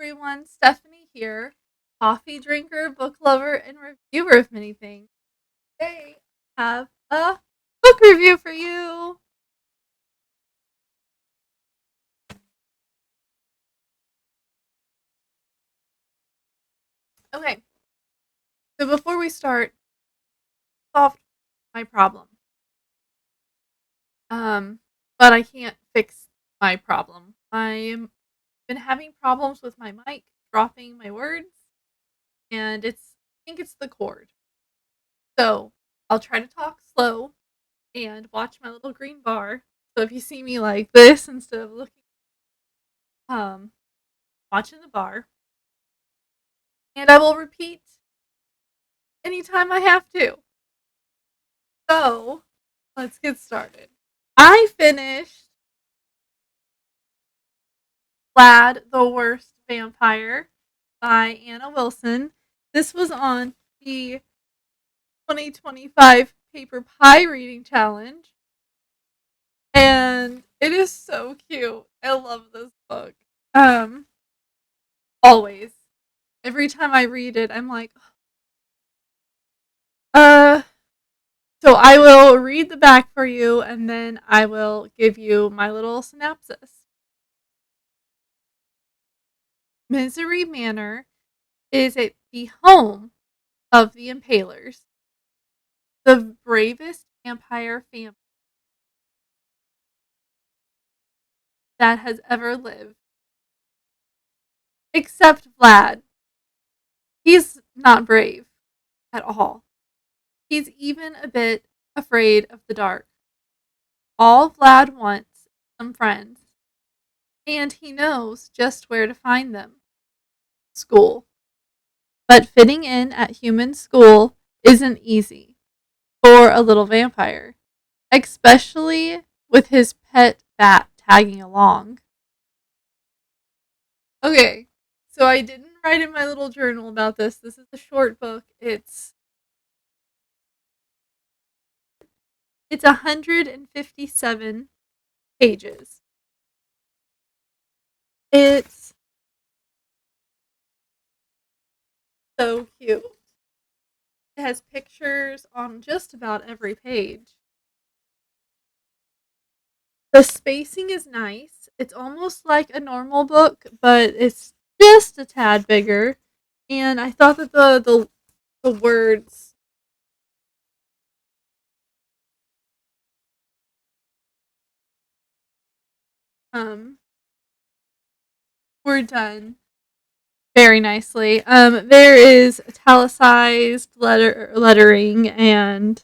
everyone, Stephanie here, coffee drinker, book lover, and reviewer of many things. Today, I have a book review for you. Okay, so before we start, solved my problem. Um, but I can't fix my problem. I've been having problems with my mic dropping my words, and I think it's the cord. So I'll try to talk slow and watch my little green bar. So if you see me like this instead of looking, um, watching the bar, and I will repeat anytime I have to. So let's get started. I finished Vlad, the Worst Vampire by Anna Wilson. This was on the 2025 Paper Pie Reading Challenge, and it is so cute. I love this book. Um, Always. Every time I read it, I'm like, uh, so I will read the back for you and then I will give you my little synopsis. Misery Manor is the home of the Impalers, the bravest vampire family that has ever lived. Except Vlad. He's not brave at all. He's even a bit afraid of the dark. All Vlad wants is some friends, and he knows just where to find them. School. But fitting in at human school isn't easy for a little vampire, especially with his pet bat tagging along. Okay, so I didn't write in my little journal about this. This is a short book. It's 157 pages. It's so cute. It has pictures on just about every page. The spacing is nice. It's almost like a normal book, but it's just a tad bigger. And I thought that the words um were done very nicely. There is italicized lettering, and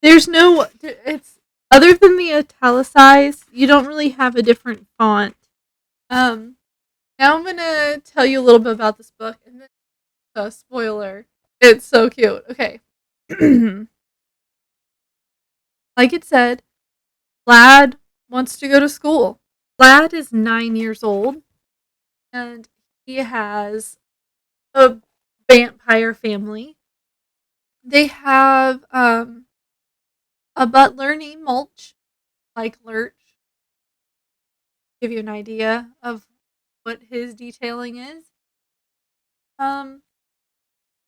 there's no it's other than the italicized, you don't really have a different font. Um, Now I'm gonna tell you a little bit about this book, and then spoiler. It's so cute. Okay. Like it said, Vlad wants to go to school. Vlad is 9 years old, and he has a vampire family. They have a butler named Mulch, like Lurch. Give you an idea of what his detailing is. Um,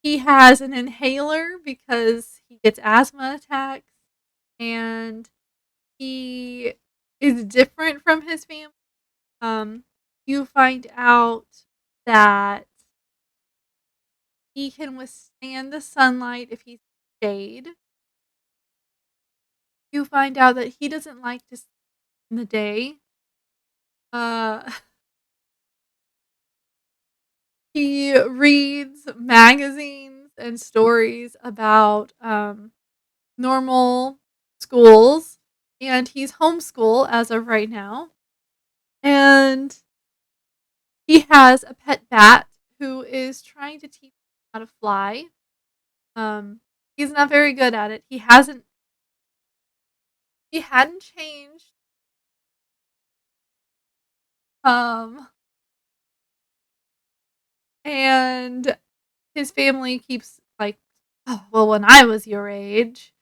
he has an inhaler because he gets asthma attacks, and he is different from his family. You find out that he can withstand the sunlight if he's shade. You find out that he doesn't like to sleep in the day. Uh, he reads magazines and stories about normal schools, and he's homeschool as of right now. And he has a pet bat who is trying to teach him how to fly. He's not very good at it. He hadn't changed. Um, and his family keeps like, oh, well, when I was your age,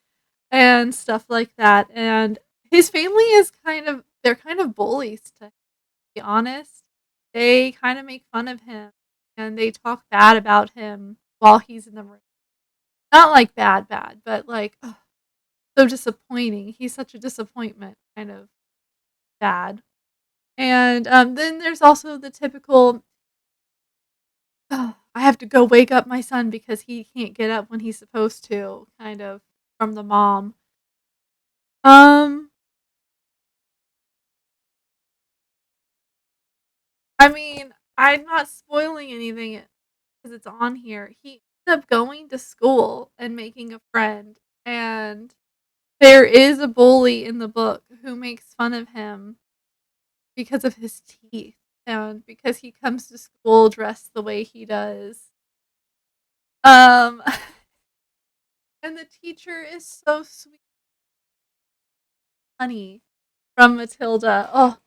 and stuff like that. And his family is they're kind of bullies, to be honest. they kinda make fun of him, and they talk bad about him while he's in the room. Not, like, bad, bad, but, like, ugh, so disappointing. He's such a disappointment, kind of bad. And, then there's also the typical, "Oh, I have to go wake up my son because he can't get up when he's supposed to," kind of from the mom. Um, I mean, I'm not spoiling anything because it's on here. He ends up going to school and making a friend, and there is a bully in the book who makes fun of him because of his teeth and because he comes to school dressed the way he does. Um, and the teacher is so sweet, honey, from Matilda. Oh,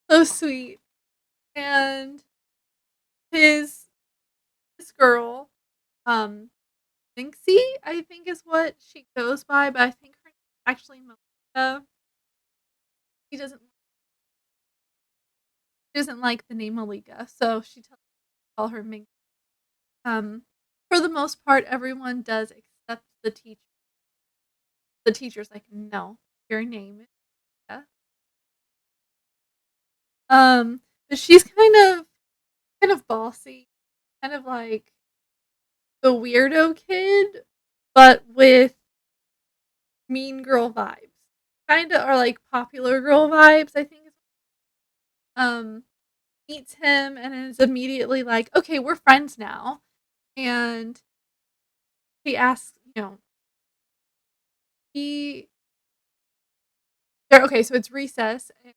so sweet. And his this girl, um, Vinxie, I think is what she goes by, but I think her name's actually Melissa. She doesn't like the name Malika, so she tells me to call her Mink. Um, for the most part, everyone does except the teacher. The teacher's like, "No, your name is Malika." But she's kind of bossy, kind of like the weirdo kid, but with mean girl vibes. Kinda or like popular girl vibes, I think. Um, Meets him and is immediately like, "Okay, we're friends now." And he asks, he they're okay, so it's recess, and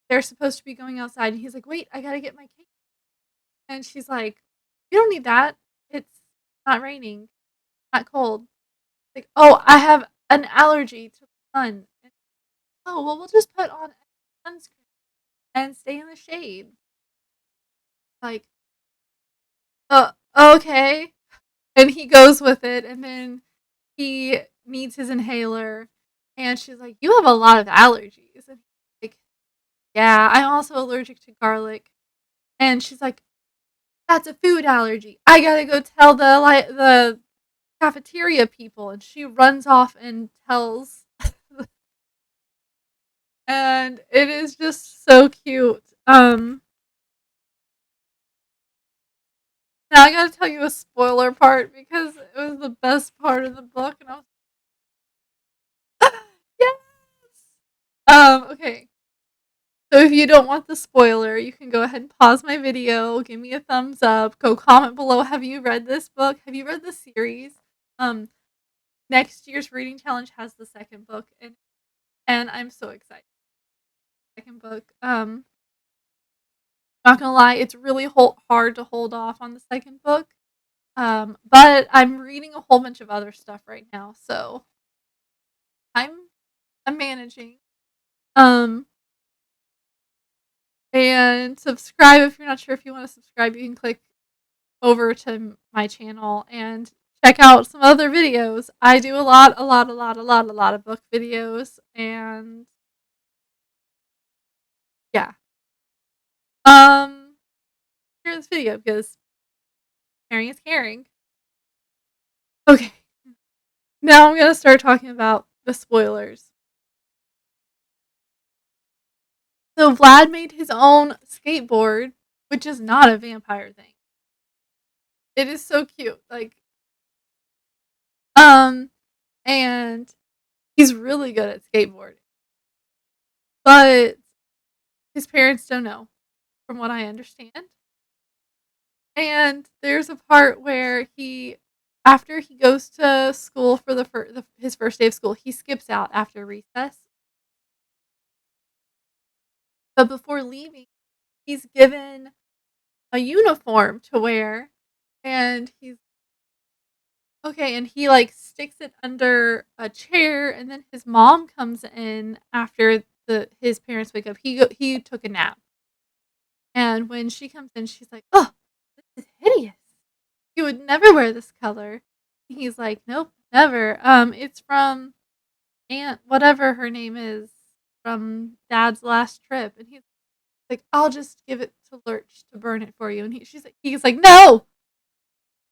they're supposed to be going outside, and he's like, "Wait, I gotta get my cake." And she's like, "You don't need that. It's not raining, not cold." Like, "Oh, I have an allergy to the sun." "Oh, well, we'll just put on sunscreen and stay in the shade." Like, okay." And he goes with it, and then he needs his inhaler, and she's like, "You have a lot of allergies." And he's like, "Yeah, I'm also allergic to garlic." And she's like, "That's a food allergy. I gotta go tell the cafeteria people." And she runs off and tells, and it is just so cute. Now I gotta tell you a spoiler part because it was the best part of the book, and I was yes. Okay. So if you don't want the spoiler, you can go ahead and pause my video, give me a thumbs up, go comment below. Have you read this book? Have you read the series? Um, Next year's reading challenge has the second book, and I'm so excited. Second book. Not gonna lie, it's really hard to hold off on the second book. But I'm reading a whole bunch of other stuff right now, so I'm I'm managing. Um, and subscribe if you're not sure if you want to subscribe. You can click over to my channel and check out some other videos. I do a lot of book videos, and yeah. Share this video because sharing is caring. Okay, now I'm gonna start talking about the spoilers. So Vlad made his own skateboard, which is not a vampire thing. It is so cute. Like, um, and he's really good at skateboarding. But his parents don't know, from what I understand. And there's a part where after he goes to school for his first day of school, he skips out after recess. But before leaving, he's given a uniform to wear, and he's okay, and he like sticks it under a chair, and then his mom comes in after the his parents wake up. He took a nap, and when she comes in, she's like, "Oh, this is hideous. You would never wear this color." He's like, "Nope, never. It's from Aunt whatever her name is from Dad's last trip." And he's like, "I'll just give it to Lurch to burn it for you," and he's like, "No!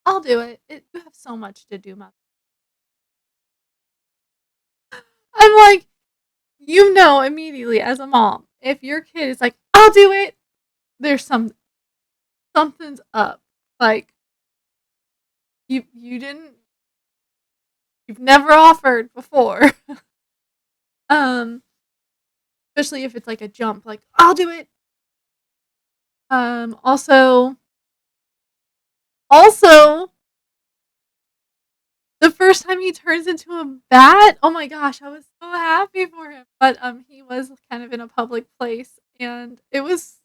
I'll do it. You have so much to do, mother." I'm like, you know immediately as a mom, if your kid is like, "I'll do it," there's something's up. Like, you didn't you've never offered before. Um, Especially if it's like a jump, like, "I'll do it." Also, the first time he turns into a bat, oh my gosh, I was so happy for him. But he was kind of in a public place, and it was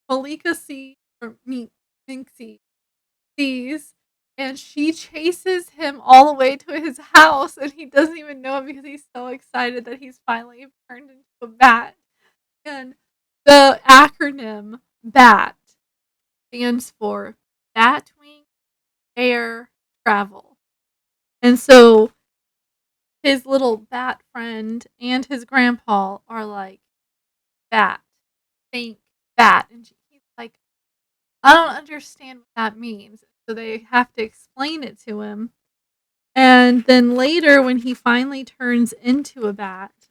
Malika C or Minxie sees, and she chases him all the way to his house, and he doesn't even know it because he's so excited that he's finally turned into a bat. And the acronym BAT stands for Batwing Air Travel. And so his little bat friend and his grandpa are like, "Bat, think bat." And he's like, "I don't understand what that means." So they have to explain it to him. And then later, when he finally turns into a bat,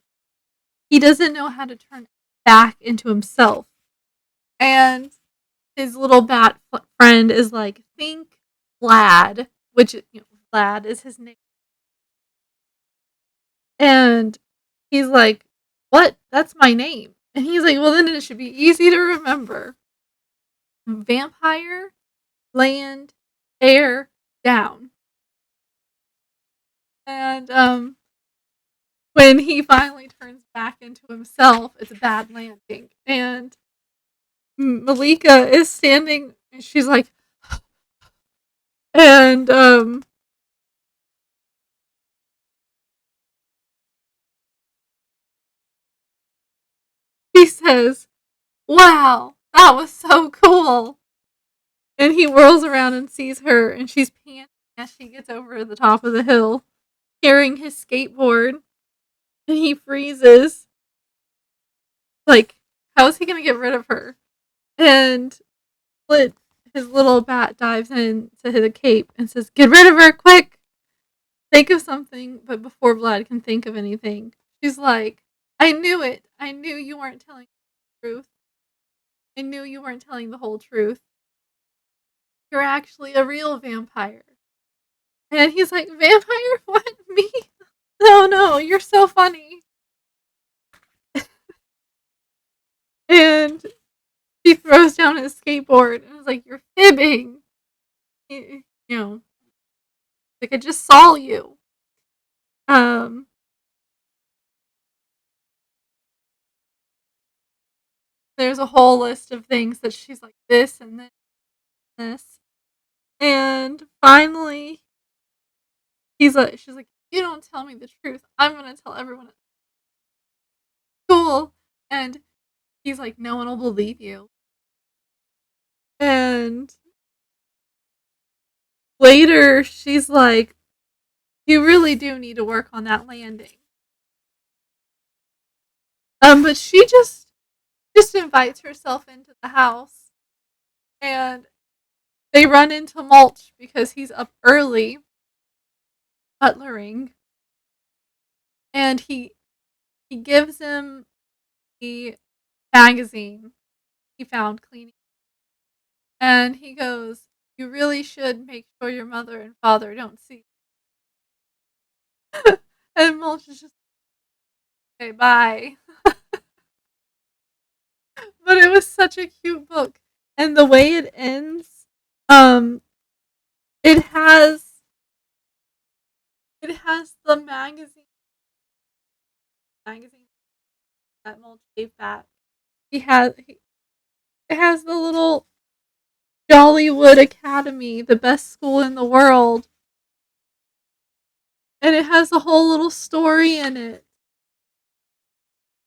he doesn't know how to turn back into himself. And his little bat friend is like, "Think Vlad," which, Vlad is his name. And he's like, "What? That's my name." And he's like, "Well, then it should be easy to remember. Vampire, land, air, down." And when he finally turns back into himself, it's a bad landing. And Malika is standing, and she's like, and he says, "Wow, that was so cool." And he whirls around and sees her, and she's panting as she gets over the top of the hill, carrying his skateboard, and he freezes. Like, how is he gonna get rid of her? And Split, his little bat, dives into the cape and says, "Get rid of her, quick! Think of something." But before Vlad can think of anything, she's like, "I knew it. I knew you weren't telling the truth. I knew you weren't telling the whole truth. You're actually a real vampire." And he's like, "Vampire? What? Me? No, no, you're so funny." And he throws down his skateboard and is like, "You're fibbing. You know, like, I just saw you." Um, there's a whole list of things that she's like, "This and this and this." And finally, she's like, "You don't tell me the truth, I'm gonna tell everyone at school." And he's like, "No one will believe you." And later, she's like, "You really do need to work on that landing." But she just invites herself into the house, and they run into Mulch because he's up early butlering, and he gives him the magazine he found cleaning, and he goes, "You really should make sure your mother and father don't see." And Mulch is just, "Okay, bye." But it was such a cute book, and the way it ends, um, it has the magazine that Mulch gave back. It has the little Jollywood Academy, the best school in the world, and it has a whole little story in it.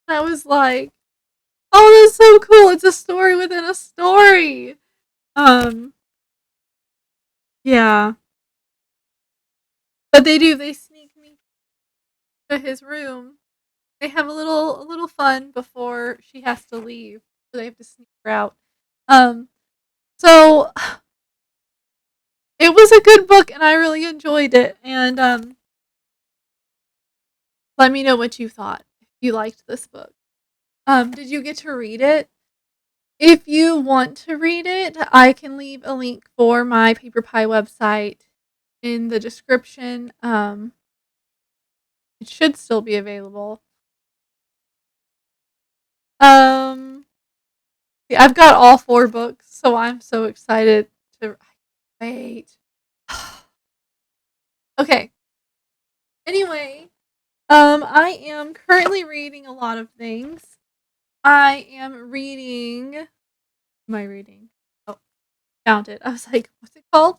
I was like, "Oh, that's so cool! It's a story within a story." Um, yeah, but they sneak me to his room. They have a little fun before she has to leave. that I have to sneak her out. Um, so it was a good book, and I really enjoyed it. And let me know what you thought. If you liked this book, did you get to read it? If you want to read it, I can leave a link for my Paper Pie website in the description. It should still be available. Um, yeah, I've got all 4 books, so I'm so excited to wait. Okay. Anyway, I am currently reading a lot of things. I am reading. What am I reading? Oh, found it. I was like, what's it called?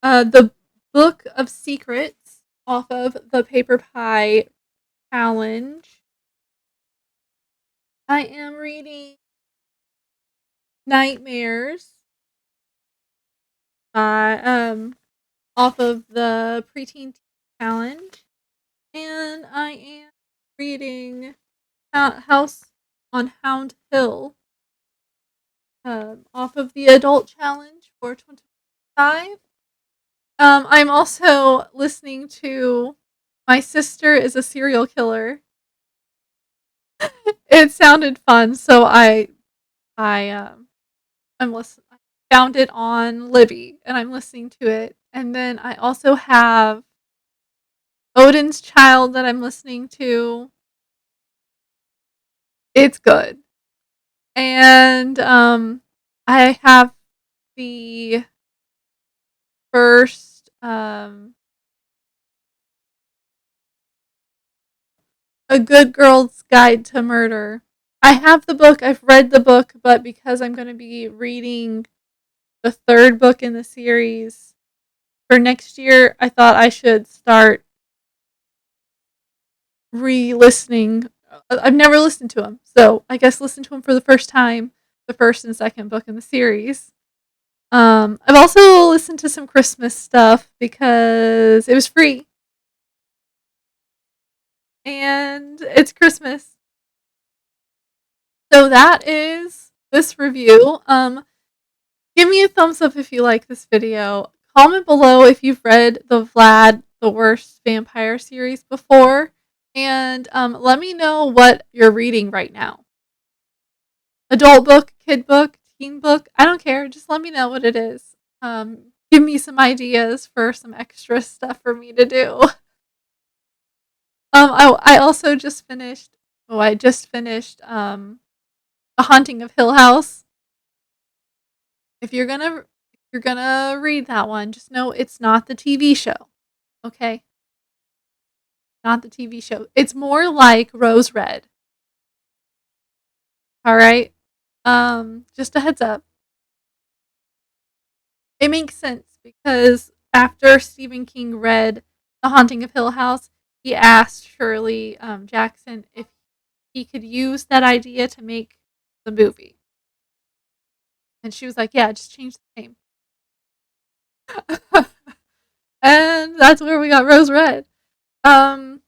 The Book of Secrets off of the Paper Pie Challenge. I am reading Nightmares by off of the Preteen Teen Challenge, and I am reading House on Hound Hill off of the Adult Challenge for 2025. I'm also listening to My Sister is a Serial Killer. It sounded fun, so I'm listening. I found it on Libby, and I'm listening to it. And then I also have Odin's Child that I'm listening to. It's good. And I have the first A Good Girl's Guide to Murder. I have the book. I've read the book, but because I'm going to be reading the 3rd book in the series for next year, I thought I should start re-listening. I've never listened to them, so I guess listen to them for the first time, the 1st and 2nd book in the series. I've also listened to some Christmas stuff because it was free, and it's Christmas. So that is this review. Give me a thumbs up if you like this video. Comment below if you've read the Vlad the Worst Vampire series before, and let me know what you're reading right now. Adult book, kid book, teen book, I don't care. Just let me know what it is. Give me some ideas for some extra stuff for me to do. I also just finished. Oh, I just finished The Haunting of Hill House. If you're gonna read that one, just know it's not the TV show. Okay, not the TV show. It's more like Rose Red. All right. Just a heads up. It makes sense because after Stephen King read The Haunting of Hill House, he asked Shirley Jackson if he could use that idea to make the movie. And she was like, yeah, just change the name. And that's where we got Rose Red. Um,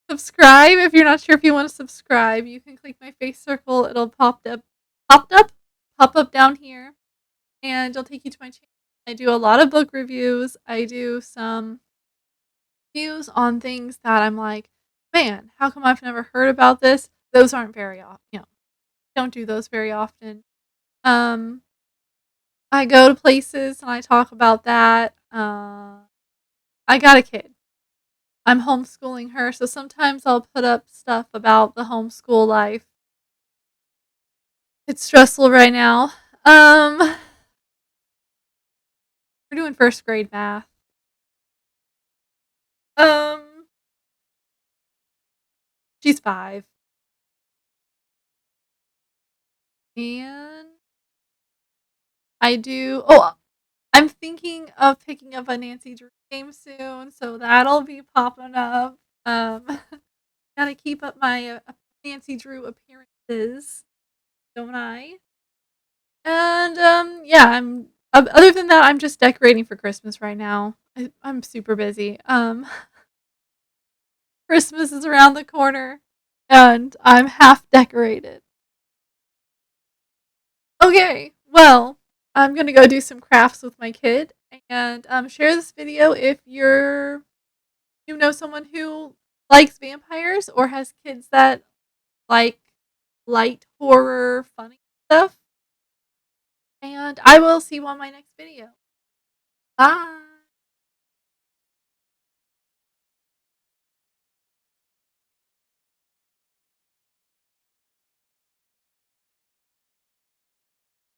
Subscribe if you're not sure if you want to subscribe. You can click my face circle. It'll pop up down here, and it'll take you to my channel. I do a lot of book reviews. I do some reviews on things that I'm like, man, how come I've never heard about this? Those aren't very often. Don't do those very often. Um, I go to places and I talk about that. I got a kid. I'm homeschooling her, so sometimes I'll put up stuff about the homeschool life. It's stressful right now. We're doing 1st grade math. Um, she's 5. And I'm thinking of picking up a Nancy Drew game soon, so that'll be popping up. Gotta keep up my Nancy Drew appearances, don't I? And yeah, I'm. Other than that, I'm just decorating for Christmas right now. I'm super busy. Christmas is around the corner, and I'm half decorated. Okay, well, I'm gonna go do some crafts with my kid and share this video if you know someone who likes vampires or has kids that like light horror, funny stuff. And I will see you on my next video. Bye.